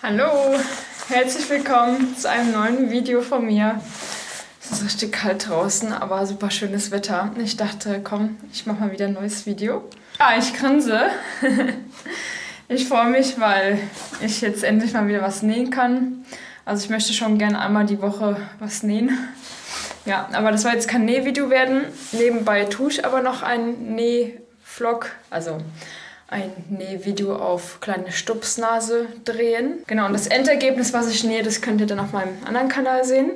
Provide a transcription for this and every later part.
Hallo, herzlich willkommen zu einem neuen Video von mir. Es ist richtig kalt draußen, aber super schönes Wetter. Ich dachte, komm, ich mache mal wieder ein neues Video. Ja, ich grinse. Ich freue mich, weil ich jetzt endlich mal wieder was nähen kann. Also ich möchte schon gerne einmal die Woche was nähen. Ja, aber das soll jetzt kein Nähvideo werden. Nebenbei tue ich aber noch einen Nähvlog, also ein Nähvideo auf kleine Stupsnase drehen. Genau, und das Endergebnis, was ich nähe, das könnt ihr dann auf meinem anderen Kanal sehen.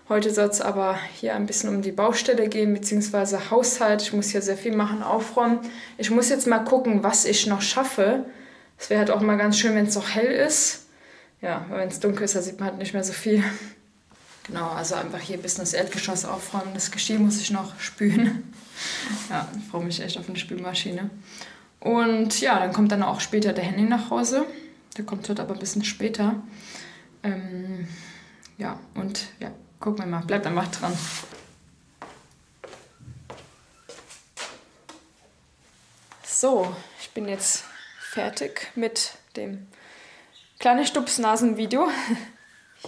Heute soll es aber hier ein bisschen um die Baustelle gehen, beziehungsweise Haushalt. Ich muss hier sehr viel machen, aufräumen. Ich muss jetzt mal gucken, was ich noch schaffe. Es wäre halt auch mal ganz schön, wenn es noch hell ist. Ja, wenn es dunkel ist, da sieht man halt nicht mehr so viel. Genau, also einfach hier ein bisschen das Erdgeschoss aufräumen. Das Geschirr muss ich noch spülen. Ja, ich freue mich echt auf eine Spülmaschine. Und ja, dann kommt dann auch später der Henning nach Hause. Der kommt heute aber ein bisschen später. Ja, und ja, gucken wir mal. Bleibt einfach dran. So, ich bin jetzt fertig mit dem kleinen Stupsnasen-Video.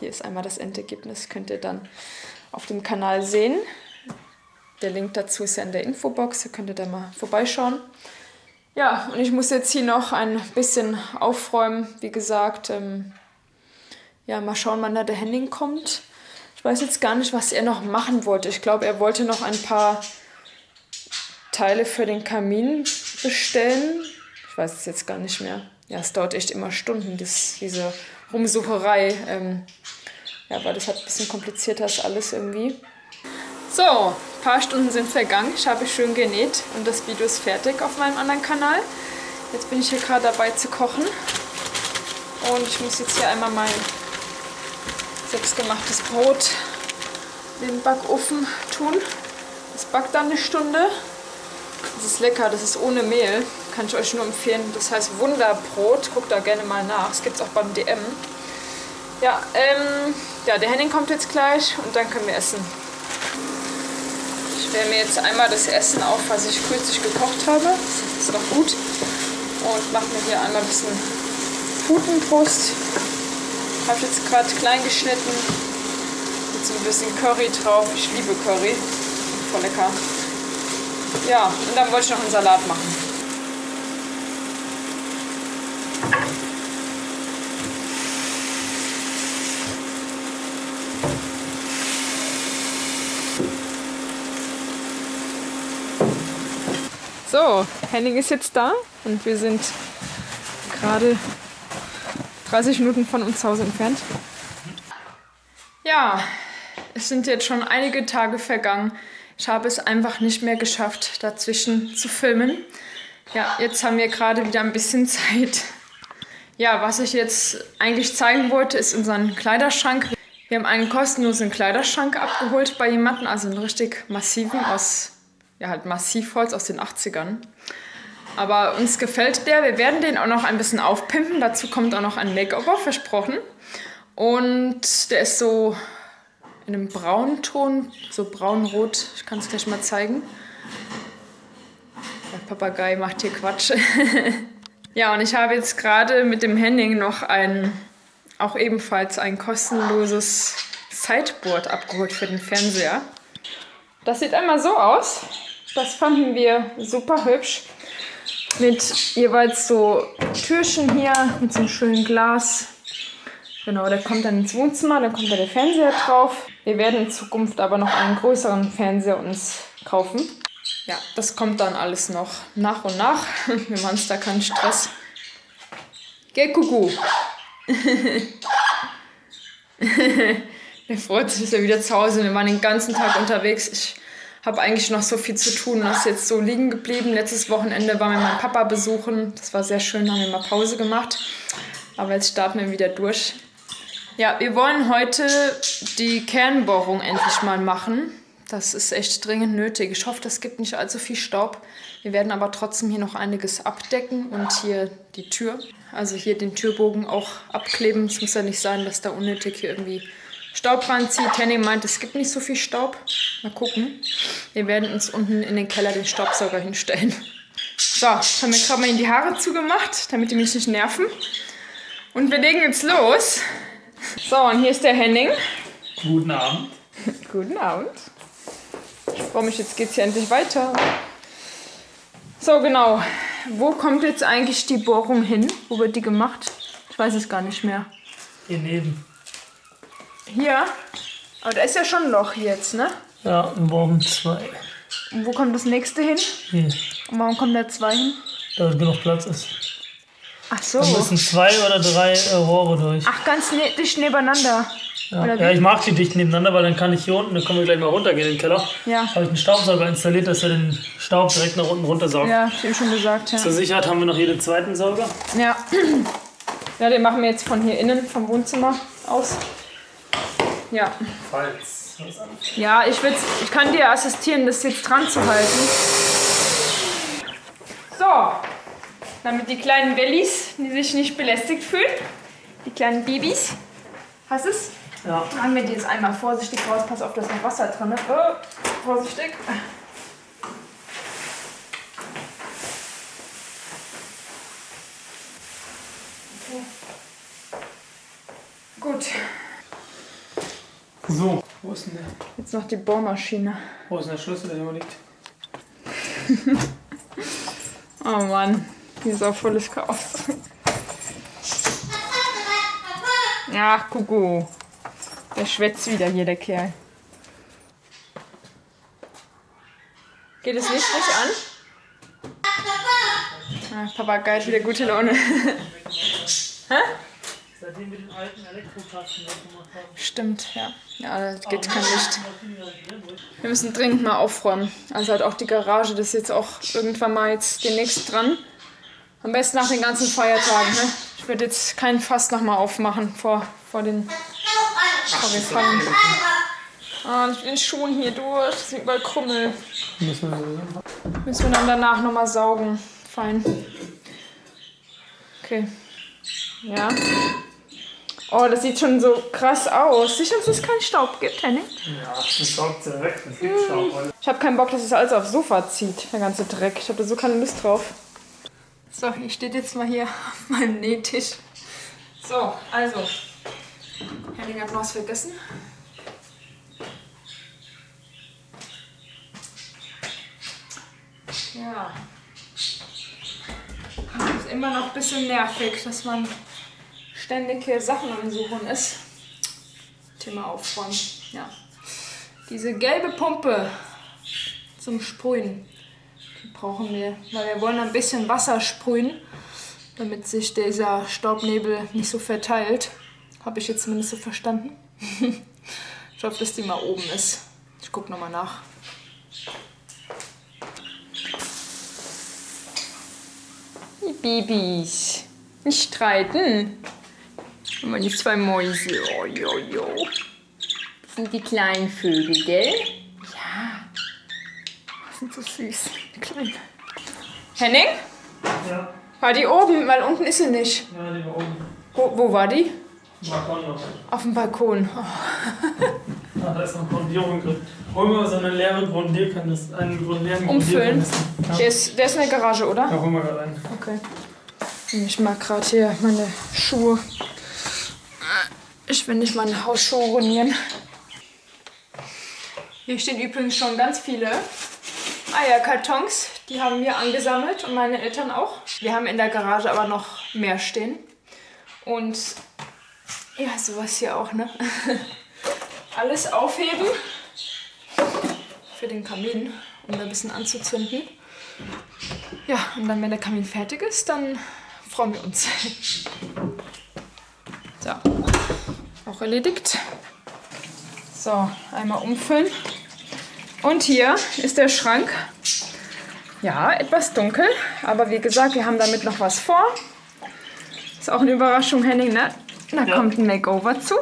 Hier ist einmal das Endergebnis, könnt ihr dann auf dem Kanal sehen. Der Link dazu ist ja in der Infobox, da könnt ihr da mal vorbeischauen. Ja, und ich muss jetzt hier noch ein bisschen aufräumen, wie gesagt. Ja, mal schauen, wann da der Henning kommt. Ich weiß jetzt gar nicht, was er noch machen wollte. Ich glaube, er wollte noch ein paar Teile für den Kamin bestellen. Ich weiß es jetzt gar nicht mehr. Ja, es dauert echt immer Stunden, diese Rumsucherei. Ja, weil das halt ein bisschen komplizierter ist alles irgendwie. So, ein paar Stunden sind vergangen. Ich habe schön genäht und das Video ist fertig auf meinem anderen Kanal. Jetzt bin ich hier gerade dabei zu kochen. Und ich muss jetzt hier einmal mein selbstgemachtes Brot in den Backofen tun. Das backt dann eine Stunde. Das ist lecker, das ist ohne Mehl. Kann ich euch nur empfehlen. Das heißt Wunderbrot. Guckt da gerne mal nach. Das gibt es auch beim DM. Ja, ja, der Henning kommt jetzt gleich und dann können wir essen. Ich wärme mir jetzt einmal das Essen auf, was ich kürzlich gekocht habe. Das ist noch gut. Und mache mir hier einmal ein bisschen Putenbrust. Habe ich jetzt gerade klein geschnitten. Mit so ein bisschen Curry drauf. Ich liebe Curry. Voll lecker. Ja, und dann wollte ich noch einen Salat machen. So, Henning ist jetzt da und wir sind gerade 30 Minuten von uns zu Hause entfernt. Ja, es sind jetzt schon einige Tage vergangen. Ich habe es einfach nicht mehr geschafft, dazwischen zu filmen. Ja, jetzt haben wir gerade wieder ein bisschen Zeit. Ja, was ich jetzt eigentlich zeigen wollte, ist unseren Kleiderschrank. Wir haben einen kostenlosen Kleiderschrank abgeholt bei jemandem, also einen richtig massiven aus ja, halt Massivholz aus den 80ern. Aber uns gefällt der. Wir werden den auch noch ein bisschen aufpimpen. Dazu kommt auch noch ein Make-over, versprochen. Und der ist so in einem braunen Ton, so braun-rot. Ich kann es gleich mal zeigen. Der Papagei macht hier Quatsch. Ja, und ich habe jetzt gerade mit dem Henning noch auch ebenfalls ein kostenloses Sideboard abgeholt für den Fernseher. Das sieht einmal so aus. Das fanden wir super hübsch. Mit jeweils so Türchen hier, mit so einem schönen Glas. Genau, der kommt dann ins Wohnzimmer, dann kommt da der Fernseher drauf. Wir werden in Zukunft aber noch einen größeren Fernseher uns kaufen. Ja, das kommt dann alles noch nach und nach. Wir machen uns da keinen Stress. Geh, Kuckuck. Der freut sich, dass wir wieder zu Hause sind. Wir waren den ganzen Tag unterwegs. Ich habe eigentlich noch so viel zu tun. Das ist jetzt so liegen geblieben. Letztes Wochenende waren wir meinen Papa besuchen. Das war sehr schön, haben wir mal Pause gemacht. Aber jetzt starten wir wieder durch. Ja, wir wollen heute die Kernbohrung endlich mal machen. Das ist echt dringend nötig. Ich hoffe, das gibt nicht allzu viel Staub. Wir werden aber trotzdem hier noch einiges abdecken und hier die Tür, also hier den Türbogen auch abkleben. Es muss ja nicht sein, dass da unnötig hier irgendwie Staub ranzieht. Henning meint, es gibt nicht so viel Staub. Mal gucken. Wir werden uns unten in den Keller den Staubsauger hinstellen. So, jetzt haben wir gerade mal in die Haare zugemacht, damit die mich nicht nerven. Und wir legen jetzt los. So, und hier ist der Henning. Guten Abend. Guten Abend. Ich freue mich, jetzt geht's hier endlich weiter. So, genau. Wo kommt jetzt eigentlich die Bohrung hin? Wo wird die gemacht? Ich weiß es gar nicht mehr. Hier neben. Hier? Aber da ist ja schon ein Loch jetzt, ne? Ja, wir brauchen 2. Und wo kommt das nächste hin? Hier, Und warum kommt da 2 hin? da genug Platz ist. Ach so. Da müssen 2 oder 3 Rohre durch. Ach, ganz dicht nebeneinander. Ja. Oder wie? Ja, ich mag die dicht nebeneinander, weil dann kann ich hier unten, dann können wir gleich mal runtergehen in den Keller. Ja. Habe ich einen Staubsauger installiert, dass er den Staub direkt nach unten runtersaugt. Ja, hab ich eben schon gesagt, ja. Zur Sicherheit haben wir noch hier den zweiten Sauger. Ja. Ja, den machen wir jetzt von hier innen, vom Wohnzimmer aus. Ja. Falls. Was an. Ja, ich kann dir assistieren, das jetzt dran zu halten. So. Damit die kleinen Bellies, die sich nicht belästigt fühlen. Die kleinen Babys. Hast du es? Ja. Machen wir die jetzt einmal vorsichtig raus. Pass auf, da ist noch Wasser drin. Oh, vorsichtig. Okay. Gut. So. Wo ist denn der? Jetzt noch die Bohrmaschine. Wo ist denn der Schlüssel, der hier liegt? Oh Mann, hier ist auch volles Chaos. Ja, Kuckuck. Der schwätzt wieder hier, der Kerl. Geht das Licht nicht an? Ah, Papagei hat wieder gute Laune. Hä? Seitdem wir den alten Elektrokasten weggemacht haben. Stimmt, ja. Ja, da geht kein Licht. Wir müssen dringend mal aufräumen. Also halt auch die Garage, das ist jetzt auch irgendwann mal jetzt demnächst dran. Am besten nach den ganzen Feiertagen. Ne? Ich werde jetzt kein Fass nochmal aufmachen vor den... Oh, wir fallen. Ah, mit den Schuhen hier durch. Das sind überall Krümmel. Müssen wir dann danach nochmal saugen. Fein. Okay. Ja. Oh, das sieht schon so krass aus. Sicher, dass es keinen Staub gibt, Henning? Ja, das saugt ja weg. Das gibt Staub. Ich habe keinen Bock, dass es alles aufs Sofa zieht, der ganze Dreck. Ich habe da so keine Lust drauf. So, ich stehe jetzt mal hier auf meinem Nähtisch. So, also. Henning hat noch was vergessen. Ja. Das ist immer noch ein bisschen nervig, dass man ständig hier Sachen am Suchen ist. Thema Aufräumen. Ja. Diese gelbe Pumpe zum Sprühen, die brauchen wir, weil wir wollen ein bisschen Wasser sprühen, damit sich dieser Staubnebel nicht so verteilt. Habe ich jetzt zumindest so verstanden. Ich hoffe, dass die mal oben ist. Ich gucke nochmal nach. Die Babys. Nicht streiten. Und die 2 Mäuse. Oh, jo, jo. Das sind die kleinen Vögel, gell? Ja. Das sind so süß. Die Kleinen. Henning? Ja. War die oben? Weil unten ist sie nicht. Ja, die war oben. Wo war die? Balkon noch. Auf dem Balkon. Oh. Ah, da ist noch ein Grundierung. Hol mir so eine leere Grundierkanister. Einen leeren Umfüllen. Grundierkanister. Ja. Der ist in der Garage, oder? Da holen wir gerade rein. Okay. Ich mag gerade hier meine Schuhe. Ich will nicht meine Hausschuhe ruinieren. Hier stehen übrigens schon ganz viele Eierkartons. Die haben wir angesammelt und meine Eltern auch. Wir haben in der Garage aber noch mehr stehen. Und ja, sowas hier auch, ne? Alles aufheben für den Kamin, um da ein bisschen anzuzünden. Ja, und dann, wenn der Kamin fertig ist, dann freuen wir uns. So, auch erledigt. So, einmal umfüllen. Und hier ist der Schrank. Ja, etwas dunkel, aber wie gesagt, wir haben damit noch was vor. Ist auch eine Überraschung, Henning, ne? Da kommt ein Makeover zu.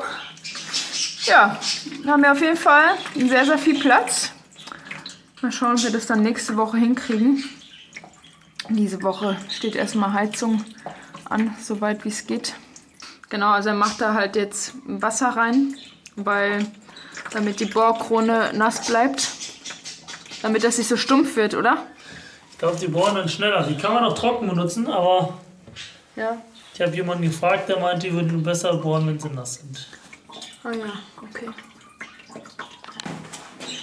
Ja, da haben wir auf jeden Fall sehr, sehr viel Platz. Mal schauen, ob wir das dann nächste Woche hinkriegen. Diese Woche steht erstmal Heizung an, soweit wie es geht. Genau, also er macht da halt jetzt Wasser rein, damit die Bohrkrone nass bleibt. Damit das nicht so stumpf wird, oder? Ich glaube, die bohren dann schneller. Die kann man auch trocken benutzen, aber Ja. Ich habe jemanden gefragt, der meinte, die würden besser bohren, wenn sie nass sind. Ah ja, okay.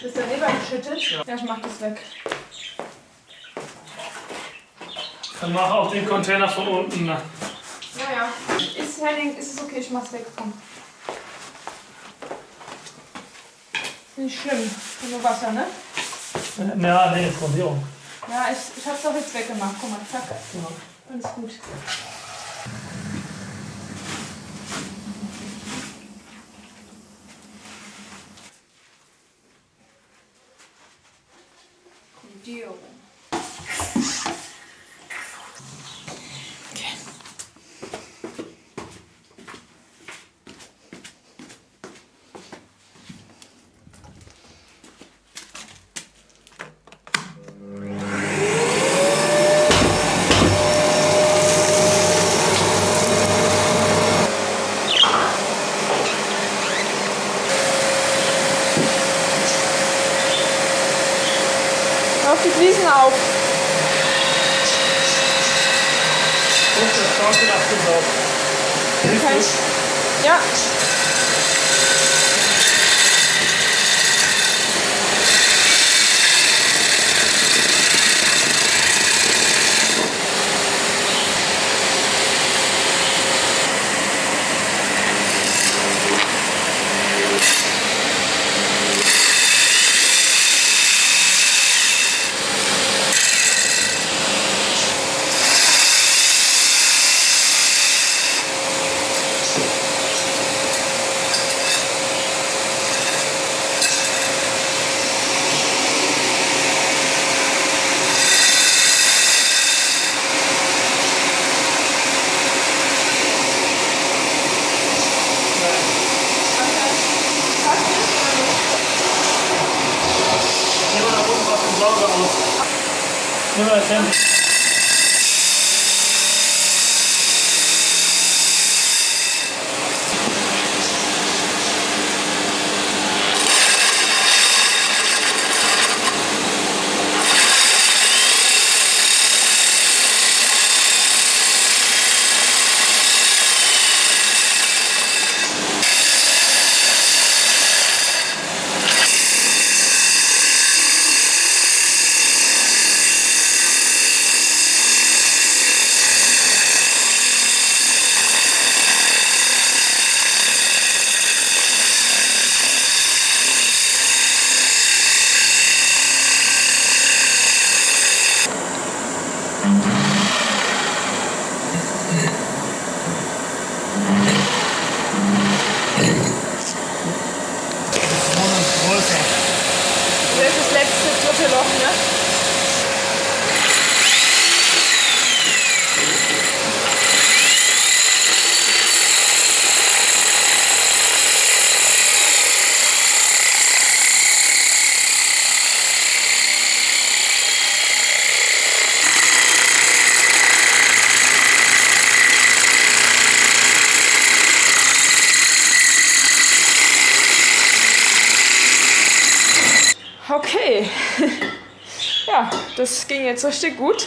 Ist der Leber geschüttet? Ja, ich mach das weg. Dann mach auch den Container von unten. Ne? Naja, Henning, ist es okay, ich mach's weg. Komm. Nicht schlimm, nur Wasser, ne? Ja, nee, Grundierung. Ja, ich hab's doch jetzt weggemacht. Guck mal, zack. Ja. Alles gut. Grundierung. Okay. Auf die Fliesen auf. Und der Schrank wird abgesaugt. Okay. Ja. Nehmen wir da oben was im Sauger aus. Nehmen wir das Hemd. Das ist das letzte dritte Loch, ne? Okay. Ja, das ging jetzt richtig gut.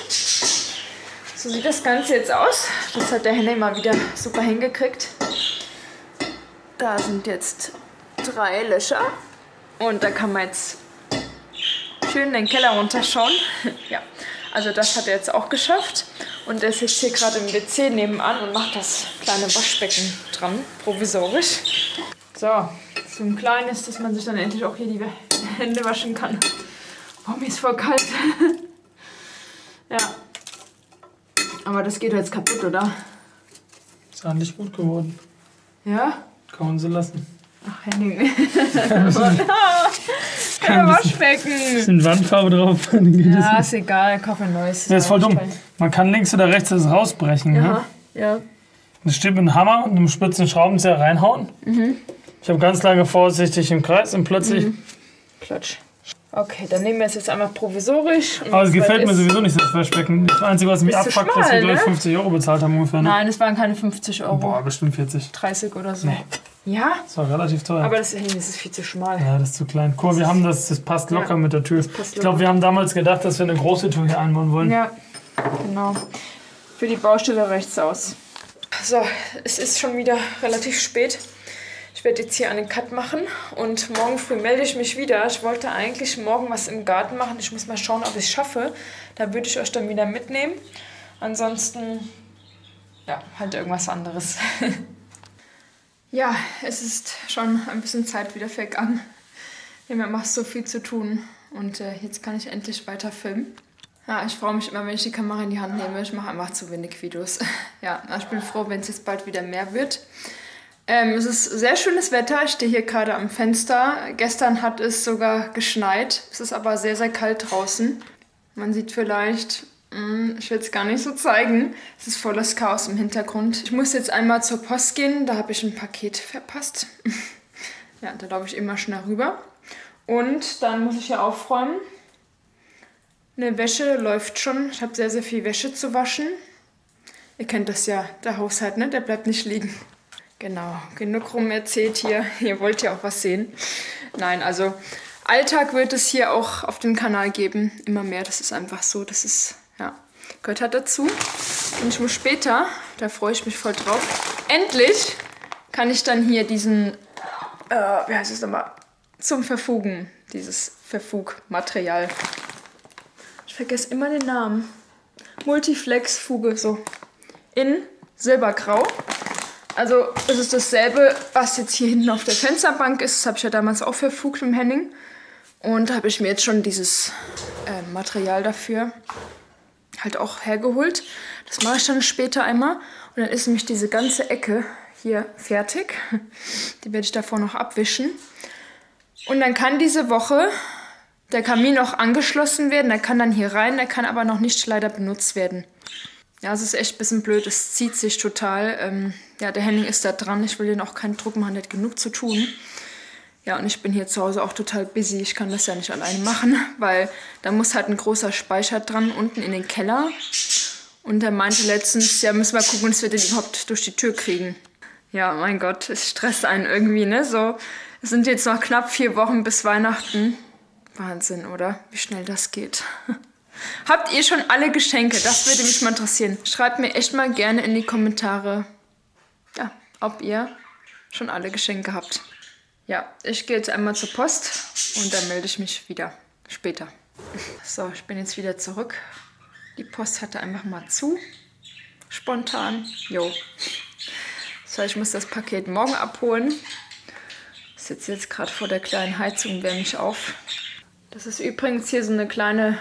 So sieht das Ganze jetzt aus. Das hat der Henning mal wieder super hingekriegt. Da sind jetzt 3 Löcher. Und da kann man jetzt schön in den Keller runterschauen. Ja, also das hat er jetzt auch geschafft. Und er ist jetzt hier gerade im WC nebenan und macht das kleine Waschbecken dran, provisorisch. So, so ein kleines, dass man sich dann endlich auch hier die Hände waschen kann. Oh, mir ist voll kalt. Ja. Aber das geht jetzt kaputt, oder? Ist eigentlich gut geworden. Ja? Kann man so lassen. Ach, Henning. Kein Waschbecken. Bisschen Wandfarbe drauf. Ja, ist egal, kauf ein neues. Das ist voll dumm. Man kann links oder rechts das rausbrechen. Ja, Ne? ja. Das steht mit einem Hammer und einem spitzen Schraubenzieher reinhauen. Ich habe ganz lange vorsichtig im Kreis und plötzlich... Klatsch. Okay, dann nehmen wir es jetzt einmal provisorisch. Aber es gefällt mir sowieso nicht, das Waschbecken. Das Einzige, was mich Ist zu abfuckt, dass wir schmal, gleich ne? 50 € bezahlt haben ungefähr. Ne? Nein, es waren keine 50 Euro. Boah, bestimmt 40. 30 oder so. Nee. Ja? Das war relativ teuer. Aber das ist viel zu schmal. Ja, das ist zu klein. Cool, wir haben das passt locker mit der Tür. passt Ich glaube, wir haben damals gedacht, dass wir eine große Tür hier einbauen wollen. Ja, genau. Für die Baustelle reicht's aus. So, es ist schon wieder relativ spät. Ich werde jetzt hier einen Cut machen und morgen früh melde ich mich wieder. Ich wollte eigentlich morgen was im Garten machen. Ich muss mal schauen, ob ich es schaffe. Da würde ich euch dann wieder mitnehmen. Ansonsten, ja, halt irgendwas anderes. Ja, es ist schon ein bisschen Zeit wieder vergangen. Wir haben immer so viel zu tun und jetzt kann ich endlich weiter filmen. Ja, ich freue mich immer, wenn ich die Kamera in die Hand nehme. Ich mache einfach zu wenig Videos. Ja, ich bin froh, wenn es jetzt bald wieder mehr wird. Es ist sehr schönes Wetter. Ich stehe hier gerade am Fenster. Gestern hat es sogar geschneit. Es ist aber sehr, sehr kalt draußen. Man sieht vielleicht, ich will es gar nicht so zeigen. Es ist volles Chaos im Hintergrund. Ich muss jetzt einmal zur Post gehen. Da habe ich ein Paket verpasst. Ja, da laufe ich immer schnell rüber. Und dann muss ich hier aufräumen. Eine Wäsche läuft schon. Ich habe sehr, sehr viel Wäsche zu waschen. Ihr kennt das ja, der Haushalt, ne? Der bleibt nicht liegen. Genau, genug rum erzählt hier. Ihr wollt ja auch was sehen. Nein, also Alltag wird es hier auch auf dem Kanal geben. Immer mehr, das ist einfach so. Das ist, ja, gehört halt dazu. Und ich muss später, da freue ich mich voll drauf, endlich kann ich dann hier diesen, wie heißt es nochmal, zum Verfugen, dieses Verfugmaterial. Ich vergesse immer den Namen. Multiflex-Fuge, so. In Silbergrau. Also es ist dasselbe, was jetzt hier hinten auf der Fensterbank ist. Das habe ich ja damals auch verfugt mit dem Henning. Und da habe ich mir jetzt schon dieses Material dafür halt auch hergeholt. Das mache ich dann später einmal. Und dann ist nämlich diese ganze Ecke hier fertig. Die werde ich davor noch abwischen. Und dann kann diese Woche der Kamin auch angeschlossen werden. Der kann dann hier rein, der kann aber noch nicht leider benutzt werden. Ja, es ist echt ein bisschen blöd, es zieht sich total. Ja, der Henning ist da dran, ich will den auch keinen Druck machen, der hat genug zu tun. Ja, und ich bin hier zu Hause auch total busy, ich kann das ja nicht alleine machen, weil da muss halt ein großer Speicher dran, unten in den Keller. Und er meinte letztens, ja, müssen wir gucken, dass wir den überhaupt durch die Tür kriegen. Ja, mein Gott, es stresst einen irgendwie, ne? So, es sind jetzt noch knapp 4 Wochen bis Weihnachten. Wahnsinn, oder? Wie schnell das geht. Habt ihr schon alle Geschenke? Das würde mich mal interessieren. Schreibt mir echt mal gerne in die Kommentare, ja, ob ihr schon alle Geschenke habt. Ja, ich gehe jetzt einmal zur Post und dann melde ich mich wieder später. So, ich bin jetzt wieder zurück. Die Post hatte einfach mal zu. Spontan. Jo. So, ich muss das Paket morgen abholen. Ich sitze jetzt gerade vor der kleinen Heizung und wärme mich auf. Das ist übrigens hier so eine kleine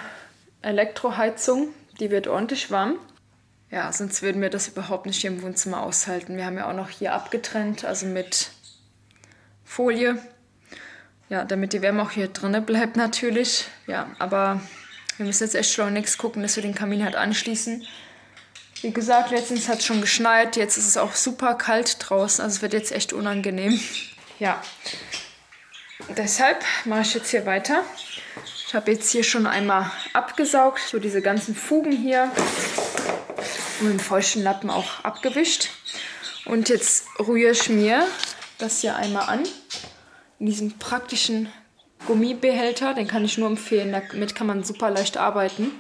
Elektroheizung, die wird ordentlich warm. Ja, sonst würden wir das überhaupt nicht hier im Wohnzimmer aushalten. Wir haben ja auch noch hier abgetrennt, also mit Folie. Ja, damit die Wärme auch hier drinnen bleibt natürlich. Ja, aber wir müssen jetzt echt schleunigst gucken, dass wir den Kamin halt anschließen. Wie gesagt, letztens hat es schon geschneit, jetzt ist es auch super kalt draußen, also es wird jetzt echt unangenehm. Ja, deshalb mache ich jetzt hier weiter. Ich habe jetzt hier schon einmal abgesaugt, so diese ganzen Fugen hier und mit dem feuchten Lappen auch abgewischt. Und jetzt rühre ich mir das hier einmal an in diesem praktischen Gummibehälter. Den kann ich nur empfehlen, damit kann man super leicht arbeiten.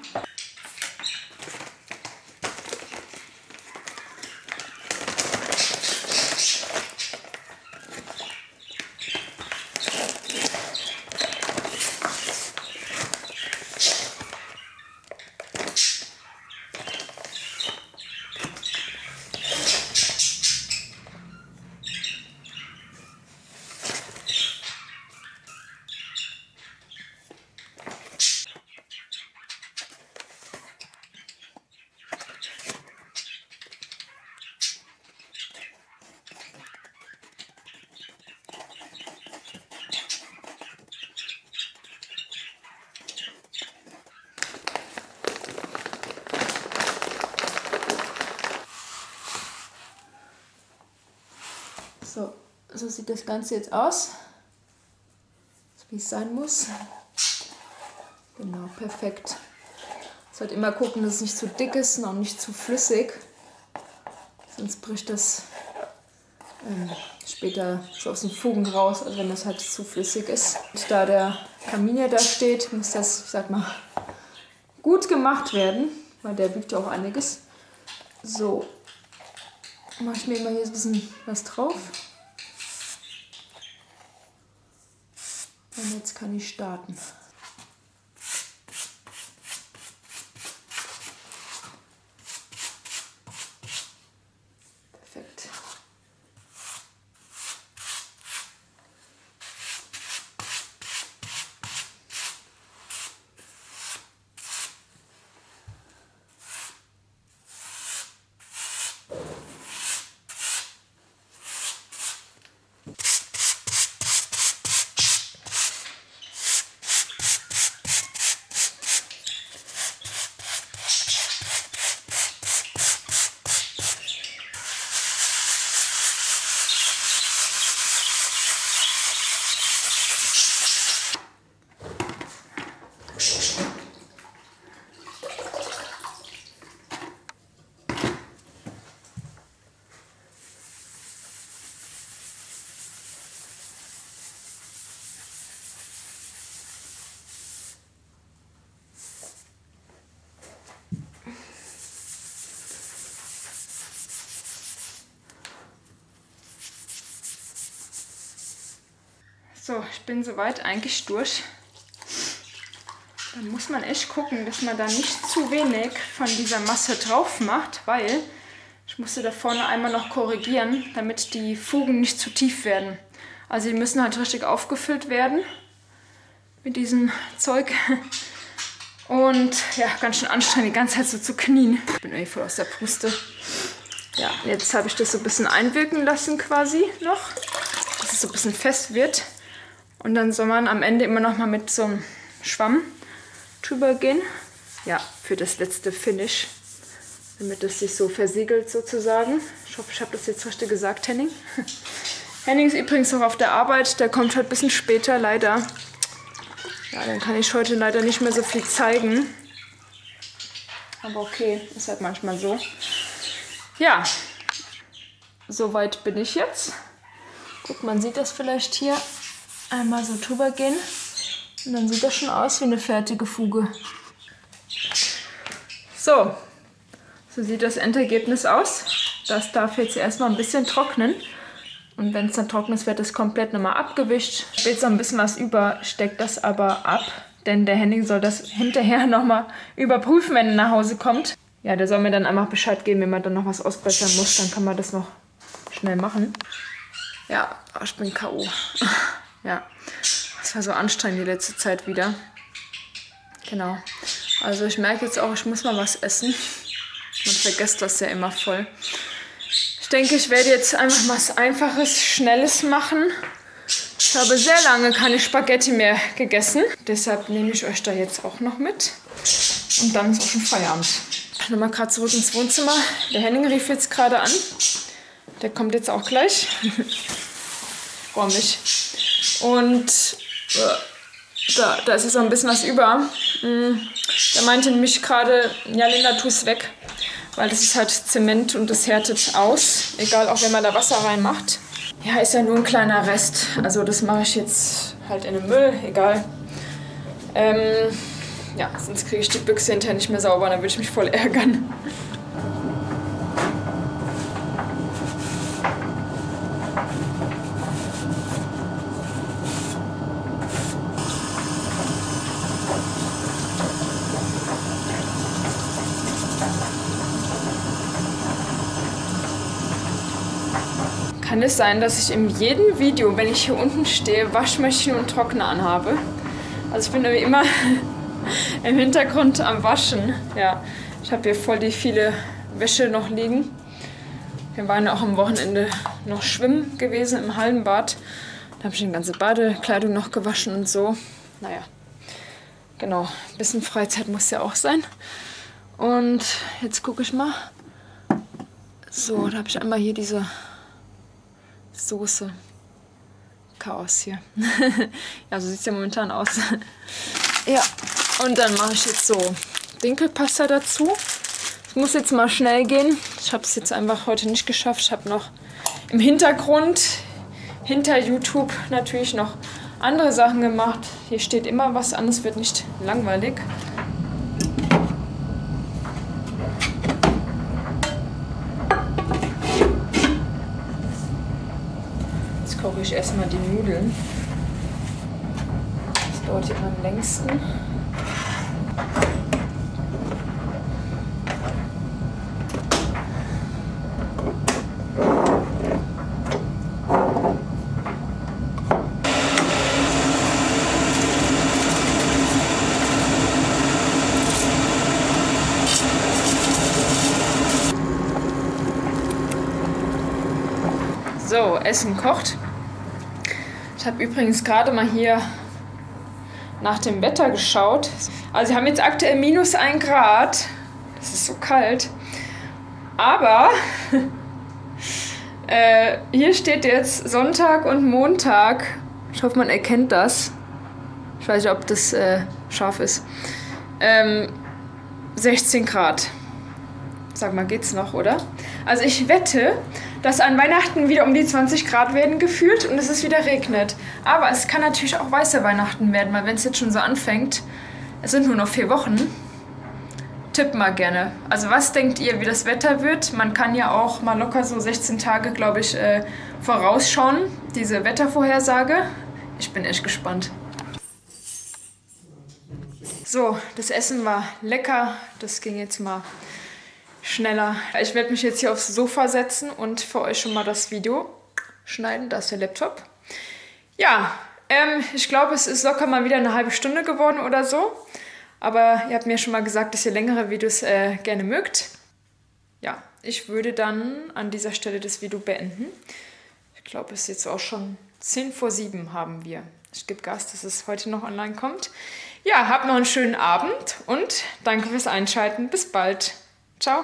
So sieht das Ganze jetzt aus, wie es sein muss. Genau, perfekt. Ich sollte immer gucken, dass es nicht zu dick ist und auch nicht zu flüssig. Sonst bricht das später so aus den Fugen raus, also wenn das halt zu flüssig ist. Und da der Kamin ja da steht, muss das, ich sag mal, gut gemacht werden, weil der wiegt ja auch einiges. So, mache ich mir immer hier ein bisschen was drauf. Und jetzt kann ich starten. Perfekt. So, ich bin soweit eigentlich durch. Dann muss man echt gucken, dass man da nicht zu wenig von dieser Masse drauf macht, weil ich musste da vorne einmal noch korrigieren, damit die Fugen nicht zu tief werden. Also die müssen halt richtig aufgefüllt werden mit diesem Zeug. Und ja, ganz schön anstrengend, die ganze Zeit so zu knien. Ich bin irgendwie voll aus der Puste. Ja, jetzt habe ich das so ein bisschen einwirken lassen quasi noch, dass es so ein bisschen fest wird. Und dann soll man am Ende immer noch mal mit so einem Schwamm drüber gehen. Ja, für das letzte Finish. Damit es sich so versiegelt sozusagen. Ich hoffe, ich habe das jetzt richtig gesagt, Henning. Henning ist übrigens noch auf der Arbeit. Der kommt halt ein bisschen später, leider. Ja, dann kann ich heute leider nicht mehr so viel zeigen. Aber okay, ist halt manchmal so. Ja, soweit bin ich jetzt. Guck, man sieht das vielleicht hier. Einmal so drüber gehen und dann sieht das schon aus wie eine fertige Fuge. So sieht das Endergebnis aus. Das darf jetzt erstmal ein bisschen trocknen. Und wenn es dann trocken ist, wird das komplett nochmal abgewischt. Später ein bisschen was über, steckt das aber ab. Denn der Henning soll das hinterher nochmal überprüfen, wenn er nach Hause kommt. Ja, der soll mir dann einfach Bescheid geben, wenn man dann noch was ausbessern muss. Dann kann man das noch schnell machen. Ja, ich bin K.O. Ja, das war so anstrengend die letzte Zeit wieder. Genau. Also ich merke jetzt auch, ich muss mal was essen. Man vergisst das ja immer voll. Ich denke, ich werde jetzt einfach was Einfaches, Schnelles machen. Ich habe sehr lange keine Spaghetti mehr gegessen. Deshalb nehme ich euch da jetzt auch noch mit. Und dann ist auch schon Feierabend. Nochmal gerade zurück ins Wohnzimmer. Der Henning rief jetzt gerade an. Der kommt jetzt auch gleich. Ich freue mich. Und da ist jetzt noch ein bisschen was über. Der meinte nämlich gerade, ja Linda, tu es weg. Weil das ist halt Zement und das härtet aus. Egal, auch wenn man da Wasser reinmacht. Ja, ist ja nur ein kleiner Rest. Also das mache ich jetzt halt in den Müll, egal. Ja, sonst kriege ich die Büchse hinterher nicht mehr sauber, dann würde ich mich voll ärgern. Kann es sein, dass ich in jedem Video, wenn ich hier unten stehe, Waschmaschine und Trockner anhabe? Also ich bin irgendwie immer im Hintergrund am Waschen. Ja, ich habe hier voll die viele Wäsche noch liegen. Wir waren auch am Wochenende noch schwimmen gewesen im Hallenbad. Da habe ich die ganze Badekleidung noch gewaschen und so. Naja, genau, ein bisschen Freizeit muss ja auch sein. Und jetzt gucke ich mal. So, da habe ich einmal hier diese Soße. Chaos hier. Ja, so sieht es ja momentan aus. Ja, und dann mache ich jetzt so Dinkelpasta dazu. Es muss jetzt mal schnell gehen. Ich habe es jetzt einfach heute nicht geschafft. Ich habe noch im Hintergrund, hinter YouTube natürlich noch andere Sachen gemacht. Hier steht immer was an, es wird nicht langweilig. Jetzt koche ich erstmal die Nudeln. Das dauert immer am längsten. So, Essen kocht. Ich habe übrigens gerade mal hier nach dem Wetter geschaut. Also wir haben jetzt aktuell -1 Grad. Das ist so kalt. Aber hier steht jetzt Sonntag und Montag. Ich hoffe, man erkennt das. Ich weiß nicht, ob das scharf ist. 16 Grad. Sag mal, geht's noch, oder? Also ich wette, dass an Weihnachten wieder um die 20 Grad werden gefühlt und es ist wieder regnet. Aber es kann natürlich auch weiße Weihnachten werden, weil wenn es jetzt schon so anfängt, es sind nur noch 4 Wochen, tippt mal gerne. Also was denkt ihr, wie das Wetter wird? Man kann ja auch mal locker so 16 Tage, glaube ich, vorausschauen, diese Wettervorhersage. Ich bin echt gespannt. So, das Essen war lecker. Das ging jetzt mal schneller. Ich werde mich jetzt hier aufs Sofa setzen und für euch schon mal das Video schneiden. Da ist der Laptop. Ja, ich glaube, es ist locker mal wieder eine halbe Stunde geworden oder so. Aber ihr habt mir schon mal gesagt, dass ihr längere Videos gerne mögt. Ja, ich würde dann an dieser Stelle das Video beenden. Ich glaube, es ist jetzt auch schon 7:10 haben wir. Ich gebe Gas, dass es heute noch online kommt. Ja, habt noch einen schönen Abend und danke fürs Einschalten. Bis bald. Ciao.